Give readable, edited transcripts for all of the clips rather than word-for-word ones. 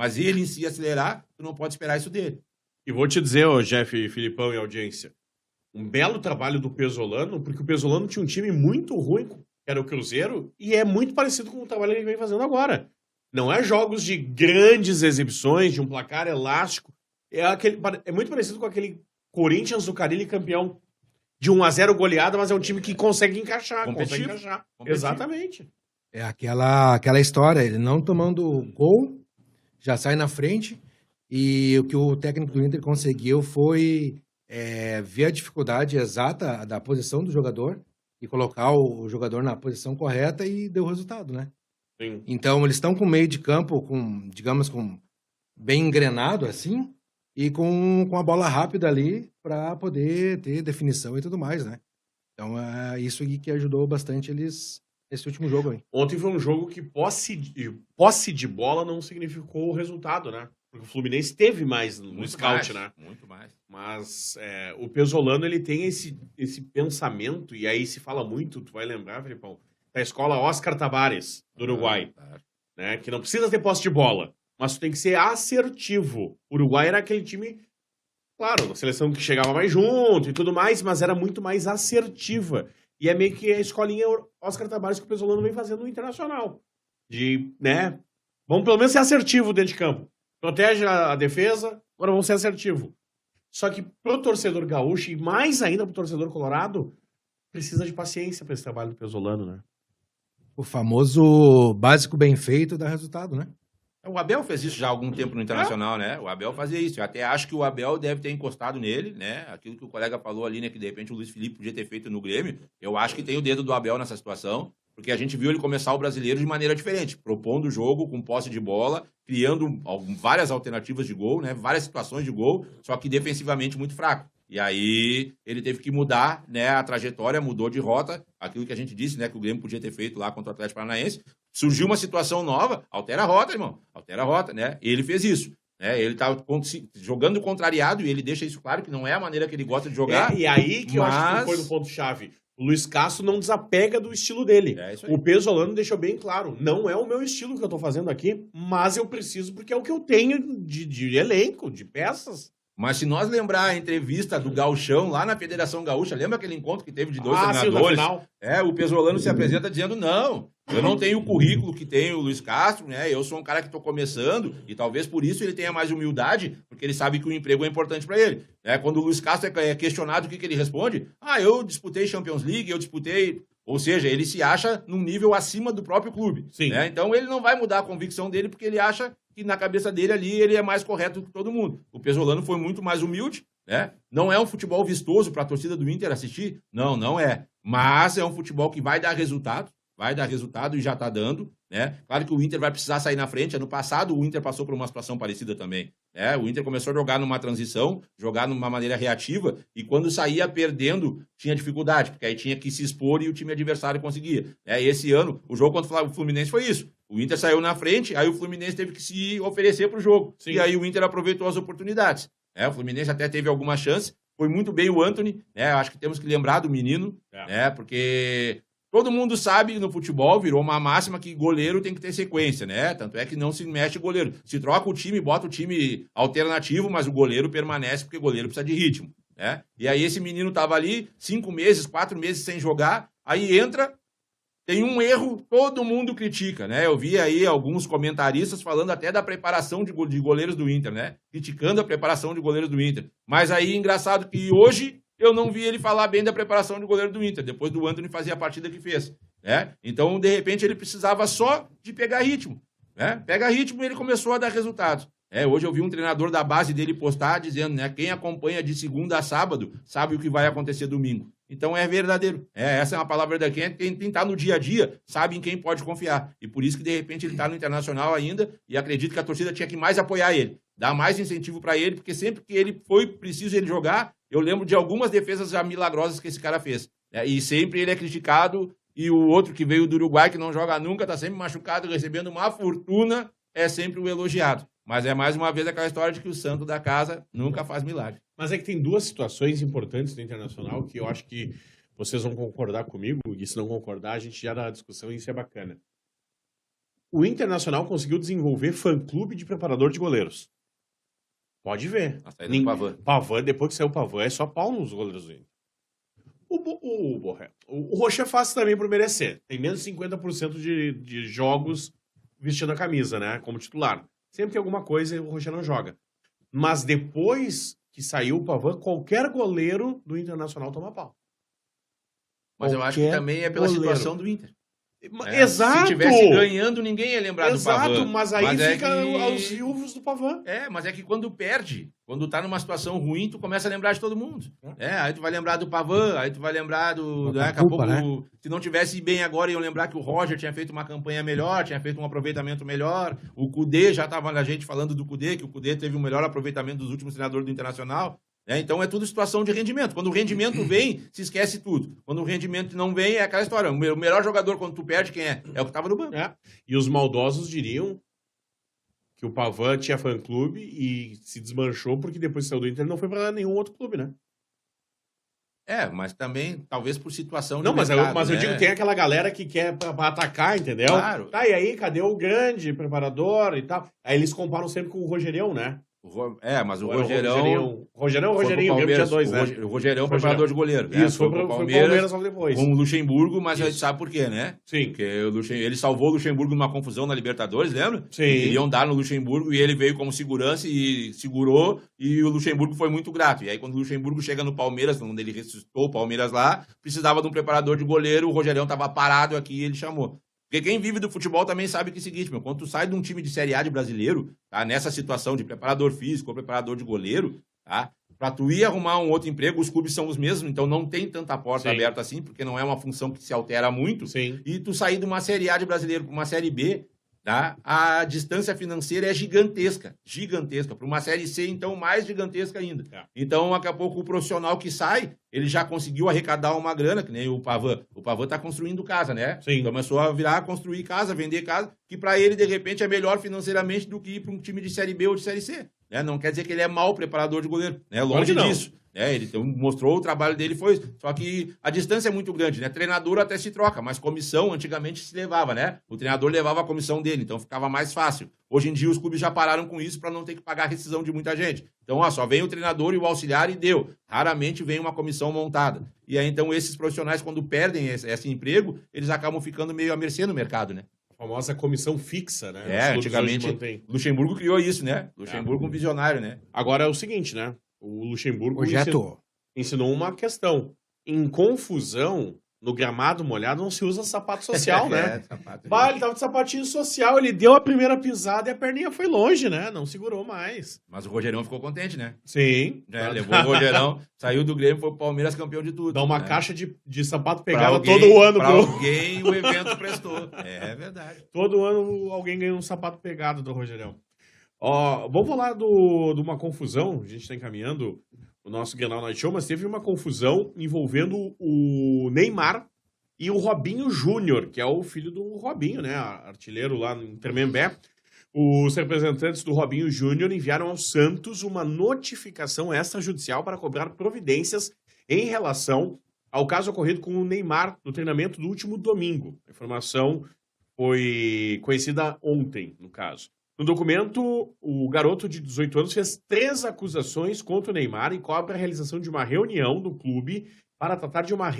Mas ele em si acelerar, tu não pode esperar isso dele. E vou te dizer, ô Jeff, Filipão e audiência, um belo trabalho do Pesolano, porque o Pesolano tinha um time muito ruim, que era o Cruzeiro, e é muito parecido com o trabalho que ele vem fazendo agora. Não é jogos de grandes exibições, de um placar elástico. É muito parecido com aquele Corinthians do Carille campeão de 1-0 goleada, mas é um time que consegue encaixar. Competitivo. Exatamente. É aquela história, ele não tomando gol, já sai na frente, e o que o técnico do Inter conseguiu foi ver a dificuldade exata da posição do jogador e colocar o jogador na posição correta e deu resultado, né? Sim. Então, eles estão com meio de campo, com bem engrenado, assim, e com a bola rápida ali para poder ter definição e tudo mais, né? Então, é isso aí que ajudou bastante eles nesse último jogo aí. Ontem foi um jogo que posse de bola não significou o resultado, né? Porque o Fluminense teve mais no Muito scout, mais, né? Muito mais. Mas o Pesolano, ele tem esse pensamento, e aí se fala muito, tu vai lembrar, Felipão, da escola Oscar Tabares, do Uruguai, né? Que não precisa ter posse de bola, mas tu tem que ser assertivo. O Uruguai era aquele time, claro, a seleção que chegava mais junto e tudo mais, mas era muito mais assertiva. E é meio que a escolinha Oscar Tabares que o Pesolano vem fazendo no Internacional. De, né? Vamos pelo menos ser assertivo dentro de campo. Protege a defesa, agora vamos ser assertivo. Só que pro torcedor gaúcho, e mais ainda pro torcedor colorado, precisa de paciência para esse trabalho do Pesolano, né? O famoso básico bem feito dá resultado, né? O Abel fez isso já há algum tempo no Internacional, né? O Abel fazia isso. Eu até acho que o Abel deve ter encostado nele, né? Aquilo que o colega falou ali, né? Que de repente o Luiz Felipe podia ter feito no Grêmio. Eu acho que tem o dedo do Abel nessa situação, porque a gente viu ele começar o Brasileiro de maneira diferente, propondo o jogo com posse de bola, criando várias alternativas de gol, né? Várias situações de gol, só que defensivamente muito fraco. E aí ele teve que mudar, né, a trajetória, mudou de rota, aquilo que a gente disse, né, que o Grêmio podia ter feito lá contra o Atlético Paranaense. Surgiu uma situação nova, altera a rota, irmão, altera a rota, né? Ele fez isso, né? Ele tá jogando contrariado e ele deixa isso claro que não é a maneira que ele gosta de jogar. E aí que eu acho que foi no ponto-chave. O Luiz Castro não desapega do estilo dele. O Pesolano deixou bem claro, não é o meu estilo que eu tô fazendo aqui, mas eu preciso porque é o que eu tenho de elenco, de peças. Mas se nós lembrar a entrevista do Gauchão lá na Federação Gaúcha, lembra aquele encontro que teve de dois treinadores? Sim, o Pesolano se apresenta dizendo, não, eu não tenho o currículo que tem o Luiz Castro, né? Eu sou um cara que estou começando e talvez por isso ele tenha mais humildade, porque ele sabe que o emprego é importante para ele. Quando o Luiz Castro é questionado, o que ele responde? Eu disputei Champions League, eu disputei... Ou seja, ele se acha num nível acima do próprio clube. Sim. Né? Então ele não vai mudar a convicção dele porque ele acha que na cabeça dele ali ele é mais correto que todo mundo. O Pesolano foi muito mais humilde, né? Não é um futebol vistoso para a torcida do Inter assistir? Não, não é. Mas é um futebol que vai dar resultado e já está dando, né? Claro que o Inter vai precisar sair na frente. Ano passado o Inter passou por uma situação parecida também, né? O Inter começou a jogar numa transição, jogar numa maneira reativa e quando saía perdendo tinha dificuldade, porque aí tinha que se expor e o time adversário conseguia. Esse ano, o jogo contra o Fluminense foi isso. O Inter saiu na frente, aí o Fluminense teve que se oferecer para o jogo. Sim. E aí o Inter aproveitou as oportunidades. O Fluminense até teve alguma chance, foi muito bem o Antony, né? Acho que temos que lembrar do menino, né? Porque todo mundo sabe no futebol, virou uma máxima que goleiro tem que ter sequência, né? Tanto é que não se mexe goleiro. Se troca o time, bota o time alternativo, mas o goleiro permanece porque o goleiro precisa de ritmo, né? E aí esse menino tava ali 5 meses, 4 meses sem jogar, aí entra, tem um erro, todo mundo critica, né? Eu vi aí alguns comentaristas falando até da preparação de goleiros do Inter, né? Criticando a preparação de goleiros do Inter. Mas aí, engraçado que hoje eu não vi ele falar bem da preparação de goleiro do Inter, depois do Antony fazer a partida que fez, né? Então, de repente, ele precisava só de pegar ritmo, né? Pega ritmo e ele começou a dar resultados. Hoje eu vi um treinador da base dele postar dizendo, né? Quem acompanha de segunda a sábado sabe o que vai acontecer domingo. Então é verdadeiro. Essa é uma palavra verdadeira. Quem está no dia a dia sabe em quem pode confiar. E por isso que, de repente, ele está no Internacional ainda e acredito que a torcida tinha que mais apoiar ele, dar mais incentivo para ele, porque sempre que ele foi preciso ele jogar, eu lembro de algumas defesas já milagrosas que esse cara fez. E sempre ele é criticado e o outro que veio do Uruguai, que não joga nunca, está sempre machucado, recebendo uma fortuna, é sempre o elogiado. Mas é mais uma vez aquela história de que o santo da casa nunca faz milagre. Mas é que tem duas situações importantes do Internacional que eu acho que vocês vão concordar comigo, e se não concordar, a gente já dá a discussão e isso é bacana. o Internacional conseguiu desenvolver fã-clube de preparador de goleiros. Pode ver. A saída do Pavã. Pavã, depois que saiu o Pavã, é só pau nos goleiros do Inter. O Rocher faz também por merecer. Tem menos de 50% de jogos vestindo a camisa, né? Como titular. Sempre tem alguma coisa e o Rocher não joga. Mas depois que saiu o Pavã, qualquer goleiro do Internacional toma pau. Mas eu acho que também é pela situação do Inter. Exato! Se tivesse ganhando, ninguém ia lembrar do Pavã. Exato, mas aí fica que... aos viúvos do Pavã. Mas é que quando perde, quando tá numa situação ruim, tu começa a lembrar de todo mundo. Aí tu vai lembrar do Pavã, aí tu vai lembrar do... Daqui a pouco, se não tivesse bem agora, iam lembrar que o Roger tinha feito uma campanha melhor, tinha feito um aproveitamento melhor. O Kudê, já tava a gente falando do Kudê, que o Kudê teve o melhor aproveitamento dos últimos treinadores do Internacional. Então é tudo situação de rendimento. Quando o rendimento vem, se esquece tudo. Quando o rendimento não vem, é aquela história. O melhor jogador, quando tu perde, quem é? É o que estava no banco. E os maldosos diriam que o Pavã tinha fã-clube e se desmanchou porque depois que saiu do Inter não foi para nenhum outro clube, né? Mas também, talvez por situação não, de mas mercado, eu digo, tem aquela galera que quer pra atacar, entendeu? Claro. Tá, e aí, cadê o grande preparador e tal? Aí eles comparam sempre com o Rogerião, né? Mas o Rogerão... Rogerinho, o tinha dois, né? O Rogerão, preparador de goleiro. Isso, foi pro Palmeiras logo depois. Com o Luxemburgo, mas a gente sabe por quê, né? Sim. Porque ele salvou o Luxemburgo numa confusão na Libertadores, lembra? Sim. Iriam dar no Luxemburgo e ele veio como segurança e segurou, e o Luxemburgo foi muito grato. E aí, quando o Luxemburgo chega no Palmeiras, onde ele ressuscitou o Palmeiras lá, precisava de um preparador de goleiro, o Rogerão tava parado aqui e ele chamou. Porque quem vive do futebol também sabe que é o seguinte, quando tu sai de um time de Série A de brasileiro, tá, nessa situação de preparador físico ou preparador de goleiro, tá, pra tu ir arrumar um outro emprego, os clubes são os mesmos, então não tem tanta porta aberta assim, porque não é uma função que se altera muito. Sim. E tu sair de uma Série A de brasileiro para uma Série B, tá, a distância financeira é gigantesca. Para uma Série C, então, mais gigantesca ainda. Então, daqui a pouco, o profissional que sai, ele já conseguiu arrecadar uma grana, que nem o Pavã. O Pavã tá construindo casa, né? Sim. Começou a construir casa, vender casa, que para ele, de repente, é melhor financeiramente do que ir para um time de Série B ou de Série C. Né? Não quer dizer que ele é mau preparador de goleiro, né? Longe disso. Ele mostrou o trabalho dele, foi. Só que a distância é muito grande, né? Treinador até se troca, mas comissão antigamente se levava, né? O treinador levava a comissão dele, então ficava mais fácil. Hoje em dia os clubes já pararam com isso para não ter que pagar a rescisão de muita gente. Então, só vem o treinador e o auxiliar e deu. Raramente vem uma comissão montada. E aí, então, esses profissionais, quando perdem esse emprego, eles acabam ficando meio à mercê no mercado, né? A famosa comissão fixa, né? Antigamente, Luxemburgo criou isso, né? Luxemburgo um visionário, né? Agora é o seguinte, né? O Luxemburgo ensinou uma questão. Em confusão, no gramado molhado, não se usa sapato social, né? Ele tava de sapatinho social, ele deu a primeira pisada e a perninha foi longe, né? Não segurou mais. Mas o Rogerão ficou contente, né? Sim. Levou o Rogerão, saiu do Grêmio, foi o Palmeiras campeão de tudo. Dá uma caixa de sapato pegada todo ano. Pra alguém o evento prestou. É verdade. Todo ano alguém ganha um sapato pegado do Rogerão. Vamos falar de uma confusão, a gente está encaminhando o nosso Grenal Night Show, mas teve uma confusão envolvendo o Neymar e o Robinho Júnior, que é o filho do Robinho, né, artilheiro lá em Tremembé. Os representantes do Robinho Júnior enviaram ao Santos uma notificação extrajudicial para cobrar providências em relação ao caso ocorrido com o Neymar no treinamento do último domingo. A informação foi conhecida ontem, no caso. No documento, o garoto de 18 anos fez 3 acusações contra o Neymar e cobra a realização de uma reunião do clube para tratar de uma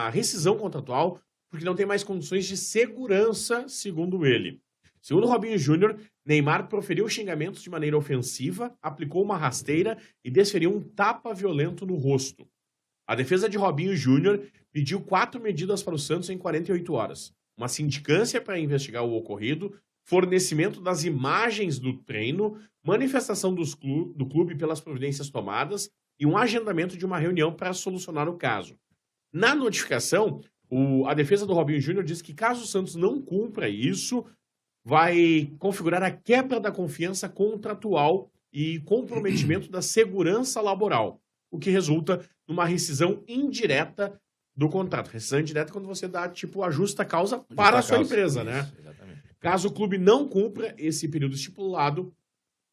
rescisão contratual, porque não tem mais condições de segurança, segundo ele. Segundo Robinho Júnior, Neymar proferiu xingamentos de maneira ofensiva, aplicou uma rasteira e desferiu um tapa violento no rosto. A defesa de Robinho Júnior pediu 4 medidas para o Santos em 48 horas. Uma sindicância para investigar o ocorrido, fornecimento das imagens do treino, manifestação do clube pelas providências tomadas e um agendamento de uma reunião para solucionar o caso. Na notificação, a defesa do Robinho Júnior diz que caso o Santos não cumpra isso, vai configurar a quebra da confiança contratual e comprometimento da segurança laboral, o que resulta numa rescisão indireta do contrato. Rescisão indireta é quando você dá, a justa causa para a sua empresa, né? Exatamente. Caso o clube não cumpra esse período estipulado,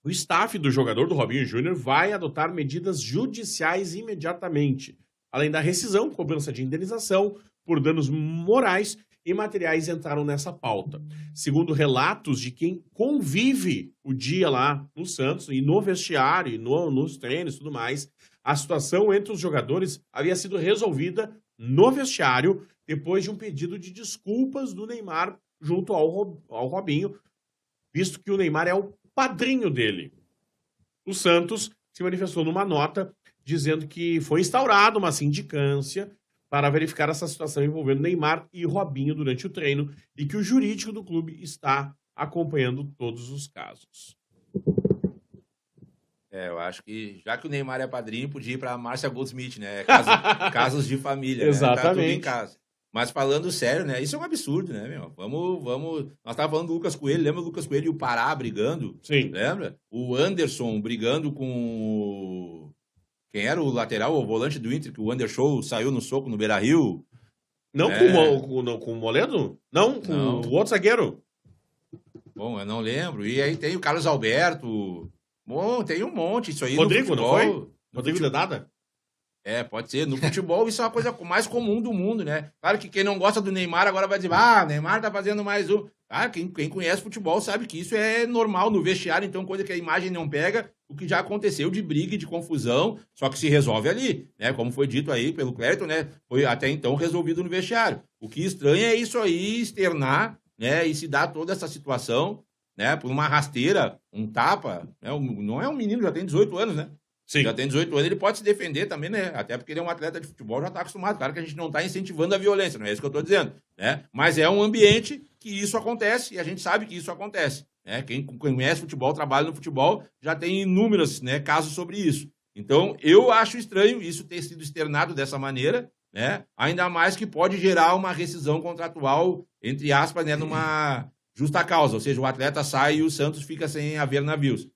o staff do jogador do Robinho Júnior vai adotar medidas judiciais imediatamente, além da rescisão, cobrança de indenização por danos morais e materiais entraram nessa pauta. Segundo relatos de quem convive o dia lá no Santos, e no vestiário, e nos treinos e tudo mais, a situação entre os jogadores havia sido resolvida no vestiário depois de um pedido de desculpas do Neymar junto ao Robinho, visto que o Neymar é o padrinho dele. O Santos se manifestou numa nota dizendo que foi instaurada uma sindicância para verificar essa situação envolvendo Neymar e Robinho durante o treino e que o jurídico do clube está acompanhando todos os casos. Eu acho que, já que o Neymar é padrinho, podia ir para Márcia Goldsmith, né? Casos de família, Exatamente. Né? Tá tudo em casa. Mas falando sério, né? Isso é um absurdo, né, meu? Vamos... Nós estávamos falando do Lucas Coelho, lembra o Lucas Coelho e o Pará brigando? Sim. Lembra? O Anderson brigando com... Quem era o lateral, o volante do Inter, que o Anderson saiu no soco no Beira-Rio? Não com o Moledo? Não, com o outro zagueiro. Bom, eu não lembro. E aí tem o Carlos Alberto. Bom, tem um monte. Isso aí Rodrigo, no futebol, não foi? Rodrigo Dedada? Pode ser. No futebol, isso é uma coisa mais comum do mundo, né? Claro que quem não gosta do Neymar agora vai dizer, o Neymar tá fazendo mais um. Ah, quem conhece futebol sabe que isso é normal no vestiário, então coisa que a imagem não pega, o que já aconteceu de briga e de confusão, só que se resolve ali, né? Como foi dito aí pelo Clériton, né? Foi até então resolvido no vestiário. O que estranha é isso aí externar, né? E se dar toda essa situação, né? Por uma rasteira, um tapa, né? Não é um menino, já tem 18 anos, né? Sim. Já tem 18 anos, ele pode se defender também, né? Até porque ele é um atleta de futebol, já está acostumado. Claro que a gente não está incentivando a violência, não é isso que eu estou dizendo, né? Mas é um ambiente que isso acontece e a gente sabe que isso acontece, né? Quem conhece futebol, trabalha no futebol, já tem inúmeros, né, casos sobre isso. Então, eu acho estranho isso ter sido externado dessa maneira, né? Ainda mais que pode gerar uma rescisão contratual, entre aspas, né, numa justa causa, ou seja, o atleta sai e o Santos fica sem haver navios.